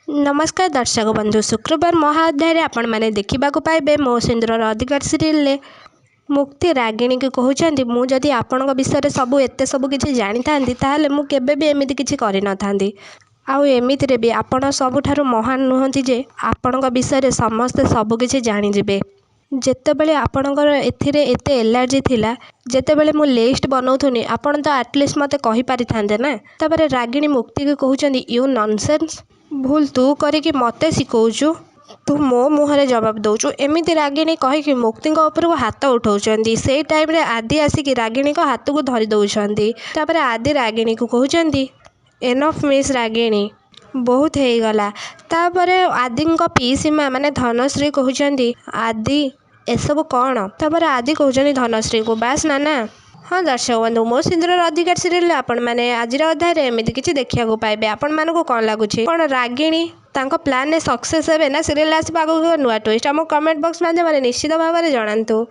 नमस्कार दर्शक बंधु शुक्रवार महाअध्याय आपण मैंने देखा पाइबे मो सिंदूर अधिकार सीरियल मुक्ति रागिणी की कहते मुझे आपण विषय सब एत सब किसी जानी था मुझे भी एमती किसी करनी आमितिरे भी आपण सबुठ महान नुहति जे आपण विषय समस्ते सबकि जानीजे जितेबले आपणकर एथिरे एते एलर्जी थिला जितेबले मु लिस्ट बनाऊनी आपण तो आटलिस्ट मते कहि पारि थांते ना। तापर रागिणी मुक्ति के कहउचंदी यू नॉनसेंस भूल तू करिकी मते सिखौचु तू मो मुहरे जवाब दौचु एमिति रागिणी कहीकि मुक्ति ऊपर हाथ उठाउचंदी। से टाइम रे आदि आसिकी रागिणी को हाथ को धरी दौचंदी। तापर आदि रागिणी को कहउचंदी एनफ मिस रागिणी बहुत हो गला। तापर आदि पीसी माँ माने धनश्री कहउचंदी आदि एसबू कौन। तापर आदि कहउचंदी धनश्री को बास नाना। हाँ दर्शक बंधु मो सिंदूर अधिकार सीरियल आपण मैंने आज अध्याय एमती किसी देखा पाइबे आपण मानक कौन लगुच कौन रागिणी तांको प्लान सक्सेस हे ना सीरियल आसवा नुआ ट्विस्ट आम कमेंट बॉक्स माध्यम निश्चित भाव में जनातु।